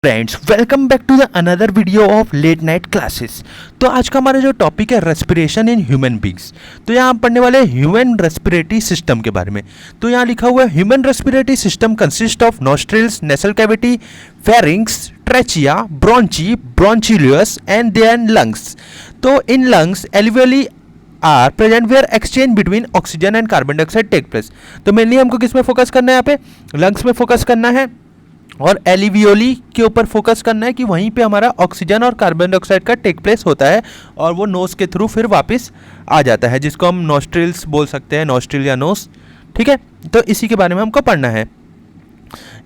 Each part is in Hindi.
Friends, welcome back to the another video of late night classes. तो आज का हमारा जो टॉपिक है रेस्पिरेशन इन ह्यूमन बींग्स। तो यहाँ हम पढ़ने वाले हैं ह्यूमन रेस्पिरेटरी सिस्टम के बारे में। तो यहाँ लिखा हुआ है human respiratory system consist of nostrils, nasal cavity, pharynx, trachea, bronchi, bronchioles and then lungs. तो in lungs alveoli are present where exchange between oxygen and carbon dioxide take place. तो मेनली हमको किस में फोकस करना है, यहाँ पे लंग्स में फोकस करना है और एलिवियोली के ऊपर फोकस करना है कि वहीं पे हमारा ऑक्सीजन और कार्बन डाइऑक्साइड का टेक प्लेस होता है और वो नोज के थ्रू फिर वापस आ जाता है, जिसको हम नॉस्ट्रिल्स बोल सकते हैं, नॉस्ट्रिल या नोज। ठीक है, तो इसी के बारे में हमको पढ़ना है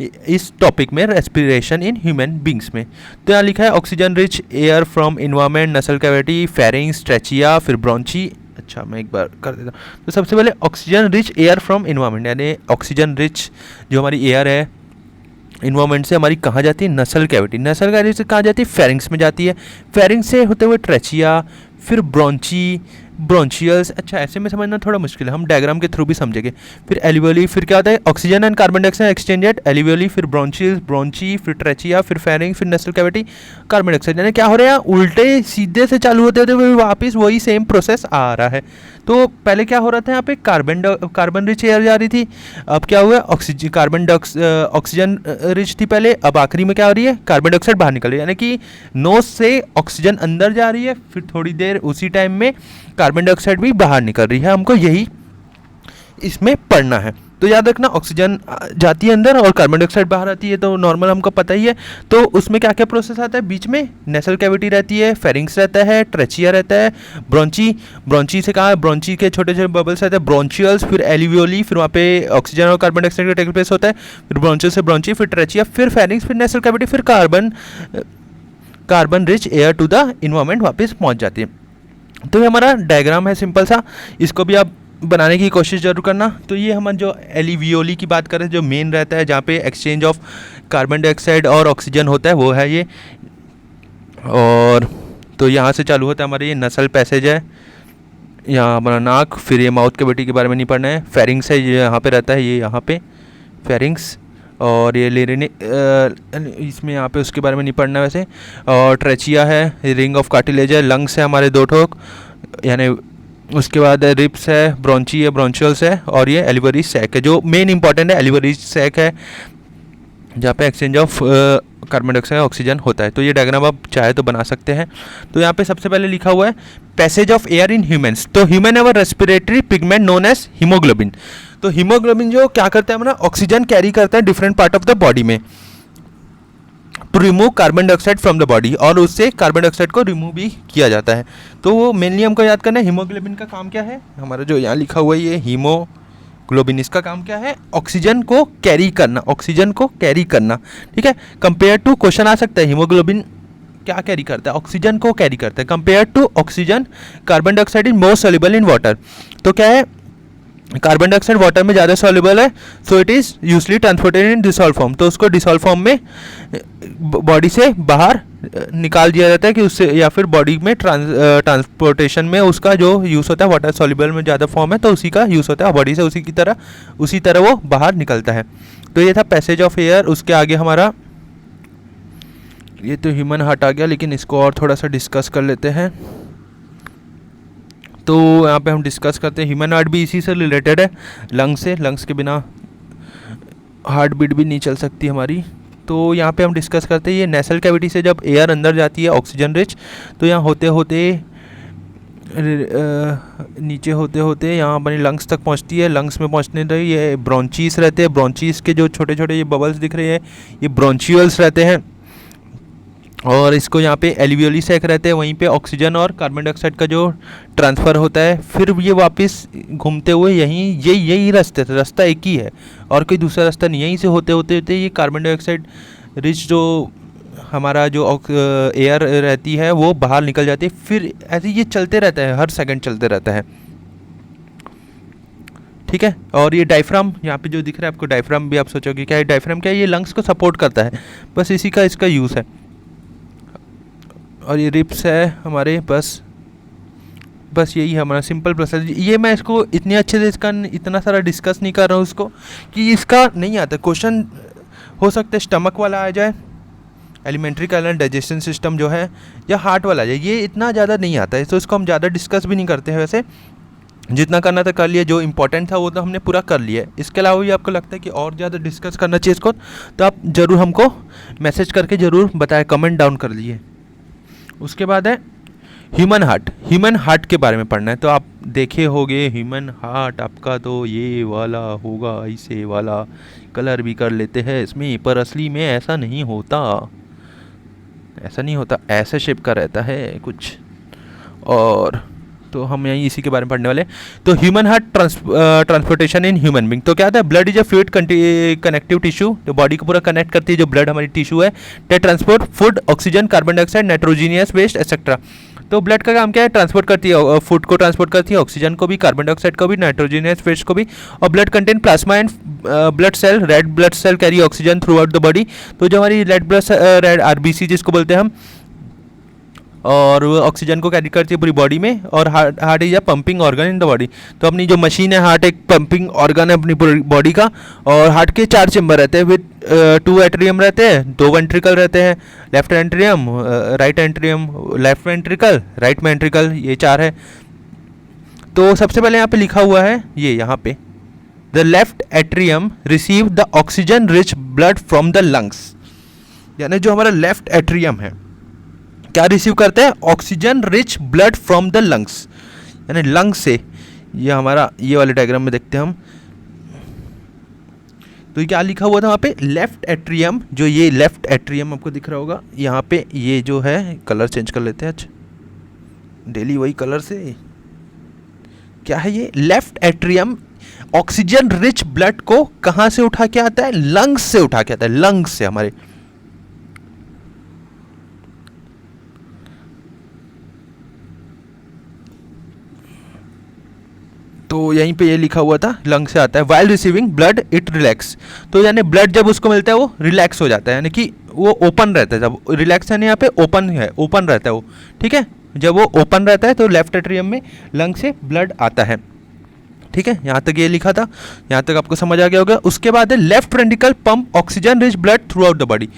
इस टॉपिक में, रेस्पिरेशन इन ह्यूमन बींग्स में। तो यहाँ लिखा है oxygen rich air from environment, नसल कैविटी, फेरिंग्स, ट्रेचिया, फिर ब्रोंची। अच्छा, मैं एक बार कर देता हूँ। तो सबसे पहले oxygen rich air from environment, यानी ऑक्सीजन रिच जो हमारी एयर है इन्वायरमेंट से हमारी कहाँ जाती है, नसल कैविटी। नसल कैविटी से कहाँ जाती है, फेरिंग्स में जाती है। फेरिंग्स से होते हुए ट्रेचिया, फिर ब्रोंची, ब्रोंचियल्स। अच्छा, ऐसे में समझना थोड़ा मुश्किल है, हम डायग्राम के थ्रू भी समझेंगे। फिर एल्वियोली, फिर क्या होता है oxygen and carbon dioxide exchange at alveoli, फिर ब्रोंचियल्स, ब्रोंची, फिर ट्रेचिया, फिर फेरिंग, फिर नसल कैविटी, कार्बन डाइऑक्साइड। यानी क्या हो रहा है, उल्टे सीधे से चालू होते होते वापस वही सेम प्रोसेस आ रहा है। तो पहले क्या हो रहा था, यहाँ पे कार्बन रिच एयर जा रही थी, अब क्या हुआ ऑक्सीजन रिच थी पहले, अब आखिरी में क्या हो रही है, कार्बन डाइऑक्साइड बाहर निकल रही है। यानी कि नोज से ऑक्सीजन अंदर जा रही है, फिर थोड़ी देर उसी टाइम में कार्बन डाइऑक्साइड भी बाहर निकल रही है। हमको यही इसमें पढ़ना है। तो याद रखना, ऑक्सीजन जाती है अंदर और कार्बन डाइऑक्साइड बाहर आती है, तो नॉर्मल हमको पता ही है। तो उसमें क्या क्या प्रोसेस आता है, बीच में नेसल कैविटी रहती है, फेरिंग्स रहता है, ट्रेचिया रहता है, ब्रोंची से कहा, ब्रोंची के छोटे छोटे बबल्स रहते हैं, ब्रोंचियल्स, फिर एल्वियोली, फिर वहाँ पे ऑक्सीजन और कार्बन डाइऑक्साइड का टेक प्लेस होता है, फिर ब्रोंचियल से ब्रोंची, फिर ट्रेचिया, फिर फेरिंग्स, फिर नेसल कैविटी, फिर carbon rich air to the environment वापस पहुँच जाती है। तो ये हमारा डायग्राम है सिंपल सा, इसको भी आप बनाने की कोशिश जरूर करना। तो ये हम जो एलिवियोली की बात करें, जो मेन रहता है जहाँ पे एक्सचेंज ऑफ कार्बन डाइऑक्साइड और ऑक्सीजन होता है, वो है ये। और तो यहाँ से चालू होता है हमारे ये नसल पैसेज है, यहाँ हमारा नाक, फिर ये माउथ कैविटी के बारे में नहीं पढ़ना है। फेरिंग्स है, ये यहाँ पे रहता है, ये यहाँ पे फेरिंग्स, और ये लेरिने इसमें यहाँ पे उसके बारे में नहीं पढ़ना वैसे। और ट्रेचिया है, रिंग ऑफ कार्टिलेज है, लंग्स है हमारे दो ठोक, यानी उसके बाद रिप्स है, ब्रोंची है, ब्रोंचियल्स है, और ये एल्वियोली सैक है, जो मेन इंपॉर्टेंट है। एल्वियोली सैक है जहाँ पे exchange of carbon dioxide oxygen होता है। तो ये डायग्राम आप चाहे तो बना सकते हैं। तो यहाँ पे सबसे पहले लिखा हुआ है passage of air in humans. तो human have a respiratory pigment known as haemoglobin. तो हीमोग्लोबिन जो क्या करता है, हमारा ऑक्सीजन कैरी करता है different part of the body में to remove carbon dioxide from the body, और उससे कार्बन डाइऑक्साइड को रिमूव भी किया जाता है। तो वो मेनली हमको याद करना है हीमोग्लोबिन का काम क्या है, हमारा जो यहाँ लिखा हुआ है ये हीमोग्लोबिन, इसका काम क्या है, ऑक्सीजन को कैरी करना, ऑक्सीजन को कैरी करना। ठीक है, कंपेयर टू क्वेश्चन आ सकता है हीमोग्लोबिन क्या कैरी करता है, ऑक्सीजन को कैरी करता है। Compare to oxygen carbon dioxide is more soluble in water. तो क्या है, कार्बन डाइऑक्साइड वाटर में ज़्यादा सॉल्युबल है, so it is usually transported in dissolve form. तो उसको डिसॉल्व फॉर्म में बॉडी से बाहर निकाल दिया जाता है कि उससे, या फिर बॉडी में ट्रांसपोर्टेशन में उसका जो यूज़ होता है, वाटर सॉल्युबल में ज़्यादा फॉर्म है तो उसी का यूज़ होता है बॉडी से, उसी तरह वो बाहर निकलता है। तो ये था पैसेज ऑफ एयर। उसके आगे हमारा ये तो ह्यूमन हार्ट आ गया, लेकिन इसको और थोड़ा सा डिस्कस कर लेते हैं। तो यहाँ पे हम डिस्कस करते हैं, ह्यूमन हार्ट भी इसी से रिलेटेड है, लंग्स से। लंग्स के बिना हार्ट बीट भी नहीं चल सकती हमारी। तो यहाँ पे हम डिस्कस करते हैं ये नेसल कैविटी से जब एयर अंदर जाती है ऑक्सीजन रिच, तो यहाँ होते होते नीचे होते होते यहाँ हमारी लंग्स तक पहुँचती है। लंग्स में पहुँचने तक ये ब्रोंचीज रहते हैं, ब्रोंचीज के जो छोटे छोटे ये बबल्स दिख रहे हैं ये ब्रोंचियल्स रहते हैं, और इसको यहाँ पे एल्वियोली सैक रहते हैं, वहीं पे ऑक्सीजन और कार्बन डाइऑक्साइड का जो ट्रांसफ़र होता है, फिर ये वापस घूमते हुए यही रास्ता एक ही है और कोई दूसरा रास्ता नहीं। यहीं से होते होते ये कार्बन डाइऑक्साइड रिच जो हमारा जो एयर रहती है वो बाहर निकल जाती है, फिर ऐसे ये चलते रहता है, हर सेकंड चलते रहता है। ठीक है, और ये डायफ्राम यहाँ पे जो दिख रहा है आपको, डायफ्राम भी आप सोचोगे क्या है, डायफ्राम क्या है, ये लंग्स को सपोर्ट करता है, बस इसी का इसका यूज़ है। और ये रिप्स है हमारे, बस यही है हमारा सिंपल प्रोसेस। ये मैं इसको इतने अच्छे से इसका इतना सारा डिस्कस नहीं कर रहा हूँ इसको, कि इसका नहीं आता क्वेश्चन, हो सकता है स्टमक वाला आ जाए, एलिमेंट्री कैनल डाइजेशन सिस्टम जो है, या हार्ट वाला है, ये इतना ज़्यादा नहीं आता है, तो इसको हम ज़्यादा डिस्कस भी नहीं करते हैं। वैसे जितना करना था कर लिया, जो इंपॉर्टेंट था वो तो हमने पूरा कर लिया है। इसके अलावा भी आपको लगता है कि और ज़्यादा डिस्कस करना चाहिए इसको, तो आप ज़रूर हमको मैसेज करके ज़रूर बताएं, कमेंट डाउन कर लीजिए। उसके बाद है ह्यूमन हार्ट। ह्यूमन हार्ट के बारे में पढ़ना है, तो आप देखे होंगे ह्यूमन हार्ट आपका तो ये वाला होगा, ऐसे वाला कलर भी कर लेते हैं इसमें, पर असली में ऐसा नहीं होता, ऐसा नहीं होता, ऐसा शेप का रहता है कुछ। और तो हम यहीं इसी के बारे में पढ़ने वाले। तो human heart transportation in human being, तो क्या होता है, blood is a fluid connective tissue, जो बॉडी को पूरा कनेक्ट करती है, जो ब्लड हमारी टिश्यू है, they transport food, oxygen, carbon dioxide, nitrogenous waste etcetera. तो ब्लड का काम क्या है, ट्रांसपोर्ट करती है, फूड को ट्रांसपोर्ट करती है, ऑक्सीजन को भी, कार्बन डाइऑक्साइड को भी, नाइट्रोजीनियस वेस्ट को भी। और blood contain plasma and blood cell, red blood cell carry oxygen throughout the body. तो जो हमारी रेड ब्लड रेड आरबीसी जिसको बोलते हैं हम, और वो ऑक्सीजन को कैरी करती है पूरी बॉडी में। और heart is a pumping organ in the body, तो अपनी जो मशीन है हार्ट एक पंपिंग ऑर्गन है अपनी पूरी बॉडी का। और हार्ट के 4 चेम्बर रहते हैं, विद 2 एट्रियम रहते हैं, 2 वेंट्रिकल रहते हैं, left atrium, right atrium, left ventricle, right ventricle, ये 4 है। तो सबसे पहले यहाँ पे लिखा हुआ है, ये यहाँ पे, the left atrium receive the oxygen rich blood from the lungs, यानी जो हमारा लेफ्ट एट्रियम है क्या रिसीव करते हैं, oxygen rich blood from the lungs, यानी लंग्स से। ये हमारा ये वाले डायग्राम में देखते हैं हम, तो ये क्या लिखा हुआ था वहाँ पे, लेफ्ट एट्रियम, जो ये लेफ्ट एट्रियम आपको दिख रहा होगा यहाँ पे, ये जो है कलर चेंज कर लेते हैं आज, डेली वही कलर से, क्या है ये, left atrium oxygen rich blood को कहाँ से उठा के आता है, लंग्स से उठा के आता है, लंग्स से हमारे। तो यहीं पे ये लिखा हुआ था, लंग से आता है। While receiving blood it relax, तो यानी ब्लड जब उसको मिलता है वो रिलैक्स हो जाता है, यानी कि वो ओपन रहता है। जब रिलैक्स यानी यहाँ पे ओपन है, ओपन रहता है वो, ठीक है। जब वो ओपन रहता है तो लेफ्ट एट्रियम में लंग से ब्लड आता है, ठीक है। यहाँ तक ये लिखा था, यहाँ तक आपको समझ आ गया होगा। उसके बाद है left ventricle pump oxygen rich blood throughout the body,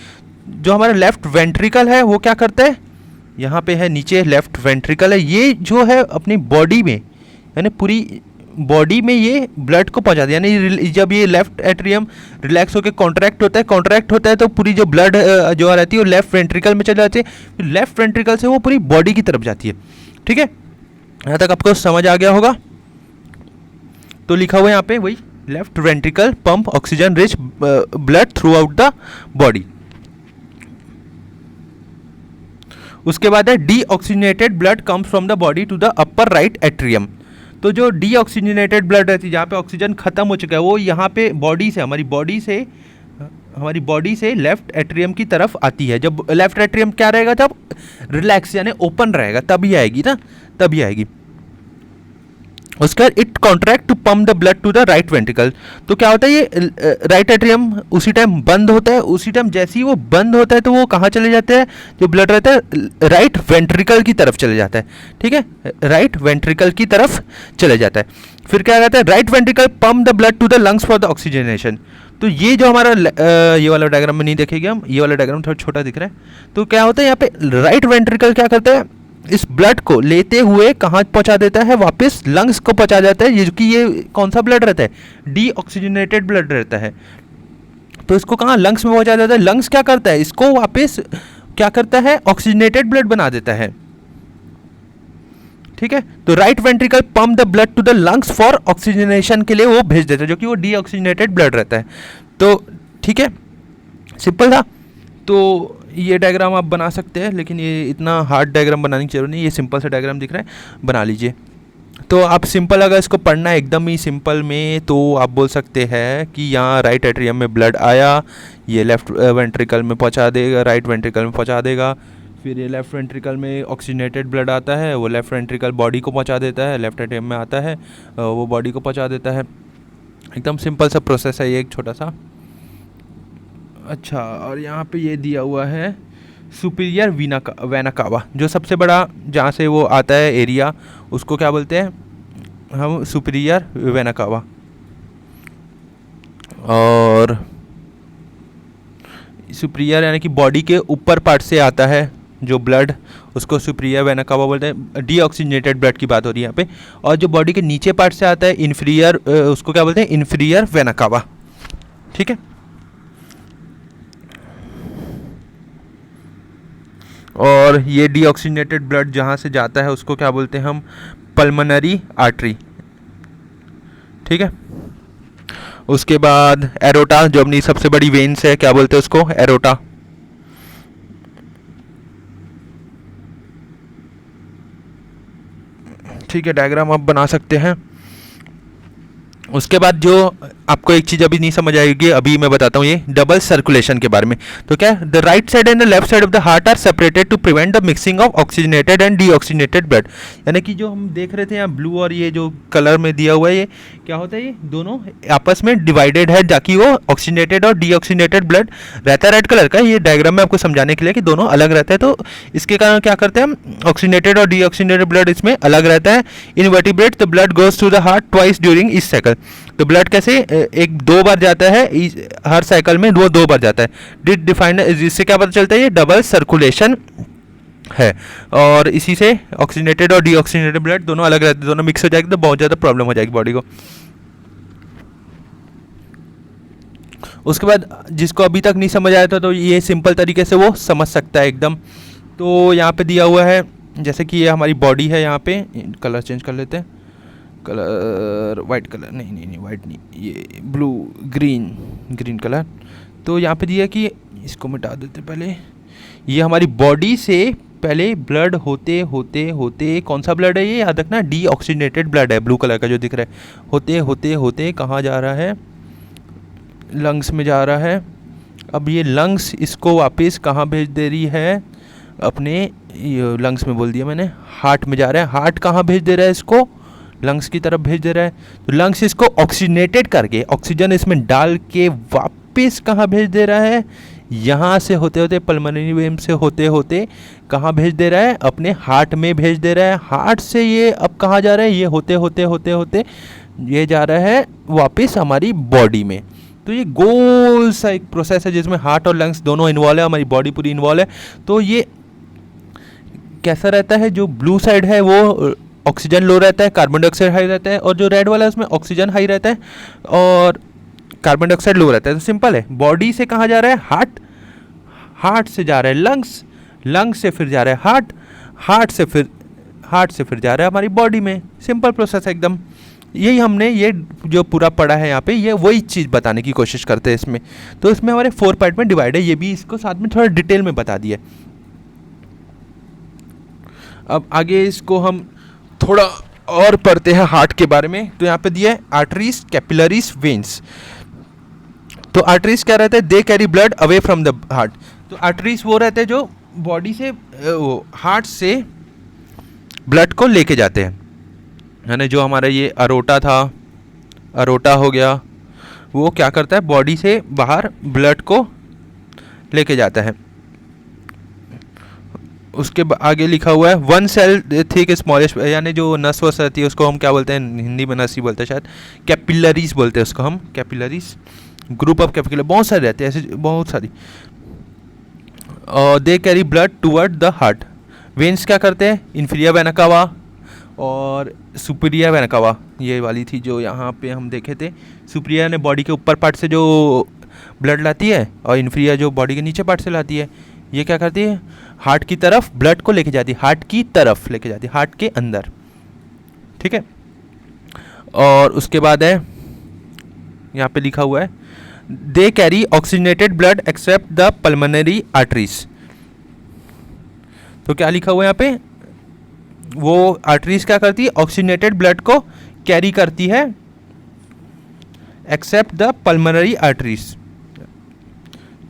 जो हमारा लेफ्ट वेंट्रिकल है वो क्या करता है, यहाँ पे है नीचे लेफ्ट वेंट्रिकल है, ये जो है अपनी बॉडी में, यानी पूरी बॉडी में ये ब्लड को पहुंचाता है। यानी जब ये लेफ्ट एट्रियम रिलैक्स होकर कॉन्ट्रैक्ट होता है तो पूरी जो ब्लड जो रहती है वो लेफ्ट वेंट्रिकल में चली जाती है, लेफ्ट वेंट्रिकल से वो पूरी बॉडी की तरफ जाती है, ठीक है। यहाँ तक आपको समझ आ गया होगा। तो लिखा हुआ है यहाँ पे वही, left ventricle pump oxygen rich blood throughout the body. उसके बाद है deoxygenated blood comes from the body to the upper right atrium, तो जो डीऑक्सीजनेटेड ब्लड रहती है, जहाँ पे ऑक्सीजन खत्म हो चुका है, वो यहाँ पे बॉडी से, हमारी बॉडी से लेफ्ट एट्रियम की तरफ आती है। जब लेफ्ट एट्रियम क्या रहेगा, जब रिलैक्स यानी ओपन रहेगा तभी आएगी ना, तभी आएगी। उसके बाद it contract to pump the blood to the right ventricle, तो क्या होता है ये राइट एट्रियम उसी टाइम बंद होता है, उसी टाइम जैसे ही वो बंद होता है तो वो कहाँ चले जाते हैं, जो ब्लड रहता है राइट वेंट्रिकल की तरफ चले जाता है, ठीक है, राइट वेंट्रिकल की तरफ चले जाता है। फिर क्या कहता है, right ventricle pump the blood to the lungs for the oxygenation, तो ये जो हमारा ये वाला डायग्राम में नहीं देखेंगे हम, ये वाला डायग्राम थोड़ा छोटा दिख रहा है। तो क्या होता है यहाँ पे राइट वेंट्रिकल क्या करता है, इस ब्लड को लेते हुए कहाँ पहुंचा देता है, वापस लंग्स को पहुंचा जाता है। ये कि ये कौन सा ब्लड रहता है, डीऑक्सीजनेटेड ब्लड रहता है, तो इसको कहाँ लंग्स में पहुंचा देता है। लंग्स क्या करता है, इसको वापस क्या करता है, ऑक्सीजनेटेड ब्लड बना देता है, ठीक है। तो right ventricle pump the blood to the lungs for oxygenation के लिए वो भेज देता है, जो कि वो डीऑक्सीजनेटेड ब्लड रहता है। तो ठीक है, सिंपल था। तो ये डायग्राम आप बना सकते हैं, लेकिन ये इतना हार्ड डायग्राम बनाने की जरूरत नहीं, ये सिंपल सा डायग्राम दिख रहा है, बना लीजिए। तो आप सिंपल अगर इसको पढ़ना है एकदम ही सिंपल में, तो आप बोल सकते हैं कि यहाँ राइट एट्रियम में ब्लड आया, ये लेफ्ट वेंट्रिकल में पहुँचा देगा, राइट वेंट्रिकल में पहुँचा देगा। फिर ये लेफ्ट वेंट्रिकल में ऑक्सीजनेटेड ब्लड आता है, वो लेफ्ट वेंट्रिकल बॉडी को पहुँचा देता है, लेफ्ट एट्रियम में आता है वो बॉडी को पहुँचा देता है। एकदम सिंपल सा प्रोसेस है ये, एक छोटा सा। अच्छा, और यहाँ पे ये दिया हुआ है सुपीरियर वेना कावा, जो सबसे बड़ा जहाँ से वो आता है एरिया, उसको क्या बोलते हैं हम, सुपीरियर वेना कावा। और सुपीरियर यानी कि बॉडी के ऊपर पार्ट से आता है जो ब्लड, उसको सुपीरियर वेना कावा बोलते हैं। डीऑक्सीजनेटेड ब्लड की बात हो रही है यहाँ पे। और जो बॉडी के नीचे पार्ट से आता है इन्फीरियर, उसको क्या बोलते हैं, इन्फीरियर वेना कावा। ठीक है। और ये डीऑक्सीजनेटेड ब्लड जहाँ से जाता है उसको क्या बोलते हैं हम, पल्मोनरी आर्टरी। ठीक है। उसके बाद एरोटा, जो अपनी सबसे बड़ी वेन्स है, क्या बोलते हैं उसको, एरोटा। ठीक है, डायग्राम आप बना सकते हैं। उसके बाद जो आपको एक चीज़ अभी नहीं समझ आएगी, अभी मैं बताता हूँ ये डबल सर्कुलेशन के बारे में। तो क्या है, the right side and the left side of the heart are separated to prevent the mixing of oxygenated and deoxygenated blood. यानी कि जो हम देख रहे थे यहाँ ब्लू और ये जो कलर में दिया हुआ है, ये क्या होता है, ये दोनों आपस में डिवाइडेड है, ताकि वो ऑक्सीजनेटेड और डीऑक्सीजनेटेड ब्लड रहता है रेड कलर का। ये डायग्राम में आपको समझाने के लिए कि दोनों अलग रहता है। तो इसके कारण क्या करते हैं हम, ऑक्सीजनेटेड और डीऑक्सीजनेटेड ब्लड इसमें अलग रहता है। In vertebrate the blood goes to the heart twice during each cycle. तो ब्लड कैसे एक दो बार जाता है, हर साइकिल में वो दो बार जाता है। डिफाइंड, इससे क्या पता चलता है, ये डबल सर्कुलेशन है। और इसी से ऑक्सीजनेटेड और डीऑक्सीजनेटेड ब्लड दोनों अलग रहते हैं, दोनों मिक्स हो जाएगी तो बहुत ज़्यादा प्रॉब्लम हो जाएगी बॉडी को। उसके बाद जिसको अभी तक नहीं समझ आया था तो ये सिंपल तरीके से वो समझ सकता है एकदम। तो यहाँ पे दिया हुआ है, जैसे कि ये हमारी बॉडी है, यहाँ पे कलर चेंज कर लेते हैं, कलर वाइट कलर, नहीं वाइट नहीं, ये ब्लू ग्रीन कलर। तो यहाँ पे दिया कि इसको मिटा देते पहले। ये हमारी बॉडी से पहले ब्लड होते होते होते, कौन सा ब्लड है ये याद रखना, डीऑक्सीजनेटेड ब्लड है, ब्लू कलर का जो दिख रहा है। होते होते होते कहाँ जा रहा है, लंग्स में जा रहा है। अब ये लंग्स इसको वापस कहाँ भेज दे रही है, अपने लंग्स में बोल दिया मैंने, हार्ट में जा रहा है। हार्ट कहाँ भेज दे रहा है इसको, लंग्स की तरफ भेज दे रहा है। तो लंग्स इसको ऑक्सीजनेटेड करके, ऑक्सीजन इसमें डाल के वापस कहाँ भेज दे रहा है, यहाँ से होते होते पल्मोनरी वेन से होते होते कहाँ भेज दे रहा है, अपने हार्ट में भेज दे रहा है। हार्ट से ये अब कहाँ जा रहा है, ये होते होते होते होते ये जा रहा है वापस हमारी बॉडी में। तो ये गोल सा एक प्रोसेस है जिसमें हार्ट और लंग्स दोनों इन्वॉल्व है, हमारी बॉडी पूरी इन्वॉल्व है। तो ये कैसा रहता है, जो ब्लू साइड है वो ऑक्सीजन लो रहता है, कार्बन डाइऑक्साइड हाई रहता है, और जो रेड वाला है उसमें ऑक्सीजन हाई रहता है और कार्बन डाइऑक्साइड लो रहता है। तो सिंपल है, बॉडी से कहाँ जा रहा है, हार्ट, हार्ट से जा रहा है लंग्स, लंग्स से फिर जा रहा है हार्ट, हार्ट से फिर जा रहा है हमारी बॉडी में। सिंपल प्रोसेस है एकदम। यही हमने ये जो पूरा पढ़ा है यहाँ पे, ये वही चीज़ बताने की कोशिश करते हैं इसमें। तो इसमें हमारे 4 पार्ट में डिवाइड है, ये भी इसको साथ में थोड़ा डिटेल में बता दिया। अब आगे इसको हम थोड़ा और पढ़ते हैं हार्ट के बारे में। तो यहाँ पे दिया है आर्टरीज, कैपिलरीज, वेन्स। तो आर्टरीज क्या रहता है, they carry blood away from the heart. तो आर्टरीज वो रहते हैं जो बॉडी से, हार्ट से ब्लड को लेके जाते हैं। यानी जो हमारा ये अरोटा था, अरोटा हो गया, वो क्या करता है, बॉडी से बाहर ब्लड को लेके जाता है। उसके आगे लिखा हुआ है 1 सेल थिक स्मॉलेस्ट, यानी जो नस वस रहती है उसको हम क्या बोलते हैं, हिंदी में नस ही बोलते हैं शायद, कैपिलरीज बोलते हैं उसको हम, कैपिलरीज। ग्रुप ऑफ कैपिलर बहुत सारे रहते हैं, ऐसे बहुत सारी। और they carry blood toward the heart. Veins क्या करते हैं, इन्फीरियर वेना कावा और सुपीरियर वेना कावा, ये वाली थी जो यहाँ पे हम देखे थे। सुपीरियर ने बॉडी के ऊपर पार्ट से जो ब्लड लाती है और इन्फीरियर जो बॉडी के नीचे पार्ट से लाती है। ये क्या करती है, हार्ट की तरफ ब्लड को लेके जाती है, हार्ट की तरफ लेके जाती है, हार्ट के अंदर। ठीक है। और उसके बाद है, यहाँ पे लिखा हुआ है they carry oxygenated blood except the pulmonary arteries. तो क्या लिखा हुआ है यहाँ पे, वो आर्टरीज क्या करती है, ऑक्सीजनेटेड ब्लड को कैरी करती है except the pulmonary arteries.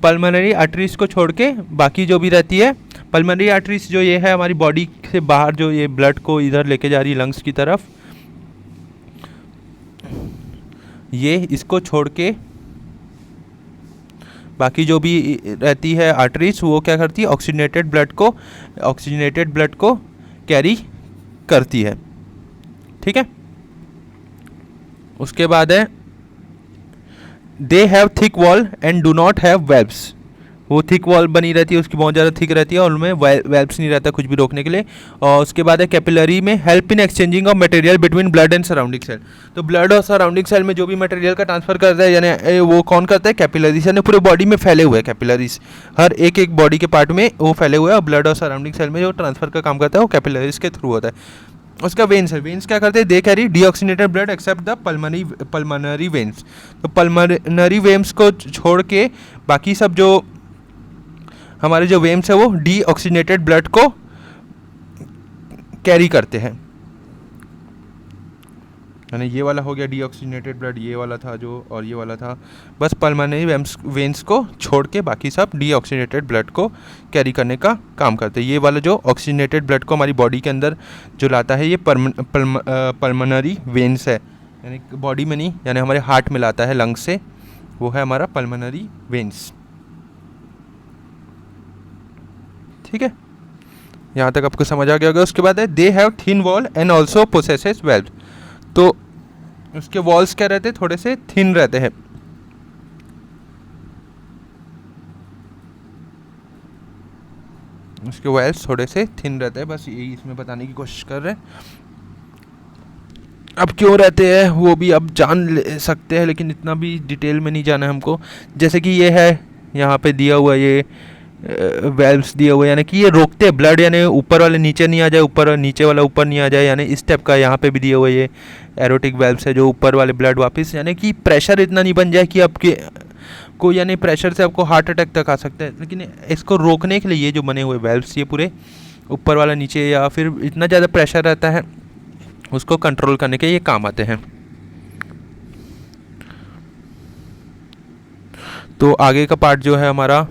Pulmonary arteries को छोड़ के बाकी जो भी रहती है, पल्मोनरी आर्टरीज जो ये है हमारी बॉडी से बाहर जो ये ब्लड को इधर लेके जा रही है लंग्स की तरफ, ये इसको छोड़ के बाकी जो भी रहती है आर्टरीज वो क्या करती है, ऑक्सीजनेटेड ब्लड को कैरी करती है। ठीक है। उसके बाद है they have thick wall and do not have valves. वो थिक वॉल बनी रहती है, उसकी बहुत ज़्यादा थिक रहती है और उनमें वेल्व्स नहीं रहता कुछ भी रोकने के लिए। और उसके बाद है कैपिलरी में help in exchanging of material between blood and surrounding cell. तो ब्लड और सराउंडिंग सेल में जो भी मटेरियल का ट्रांसफर करता है यानी वो कौन करता है, कैपिलरीज, यानी पूरे बॉडी में फैले हुए हैं कैपिलरीज, हर एक एक बॉडी के पार्ट में वो फैले हुए हैं। और ब्लड और सराउंडिंग सेल में जो ट्रांसफर का काम करता है वो कैपिलरीज के थ्रू होता है। उसका वेन्स है, वेन्स क्या करते हैं, they carry deoxygenated blood except the pulmonary veins. तो पल्मनरी वेन्स को छोड़ के बाकी सब जो हमारे जो वेन्स है वो डीऑक्सीनेटेड ब्लड को कैरी करते हैं। यानी ये वाला हो गया डीऑक्सीनेटेड ब्लड, ये वाला था जो, और ये वाला था, बस पल्मनरी वेन्स को छोड़ के बाकी सब डीऑक्सीनेटेड ब्लड को कैरी करने का काम करते हैं। ये वाला जो ऑक्सीनेटेड ब्लड को हमारी बॉडी के अंदर जो लाता है ये पल्मनरी वेन्स है, यानी बॉडी में नहीं, यानी हमारे हार्ट में लाता है लंग्स से, वो है हमारा पल्मनरी वेन्स। ठीक है, यहाँ तक आपको समझ आ गया होगा। उसके बाद है they have thin wall and also possesses valve. तो उसके वॉल्स क्या रहते हैं, थोड़े से थिन रहते हैं। उसके वेल्व्स थोड़े से थिन रहते हैं, बस यही इसमें बताने की कोशिश कर रहे हैं। अब क्यों रहते हैं वो भी अब जान सकते हैं, लेकिन इतना भी डिटेल में नहीं जाना है हमको। जैसे कि ये है यहाँ पे दिया हुआ, ये वेल्व्स दिए हुए, यानी कि ये रोकते हैं ब्लड, यानी ऊपर वाले नीचे नहीं आ जाए, ऊपर नीचे वाला ऊपर नहीं आ जाए, यानी इस टाइप का। यहाँ पे भी दिए हुए ये एरोटिक वेल्व्स है जो ऊपर वाले ब्लड वापस, यानी कि प्रेशर इतना नहीं बन जाए कि आपके को, यानी प्रेशर से आपको हार्ट अटैक तक आ सकता है। लेकिन इसको रोकने के लिए ये जो बने हुए वेल्व्स, ये पूरे ऊपर वाला नीचे, या फिर इतना ज़्यादा प्रेशर रहता है उसको कंट्रोल करने के ये काम आते हैं। तो आगे का पार्ट जो है हमारा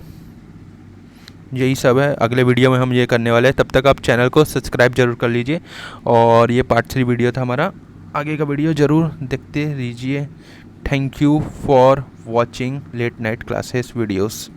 यही सब है, अगले वीडियो में हम ये करने वाले हैं। तब तक आप चैनल को सब्सक्राइब जरूर कर लीजिए, और ये पार्ट 3 वीडियो था हमारा। आगे का वीडियो ज़रूर देखते रहिए। Thank you for watching late night classes videos.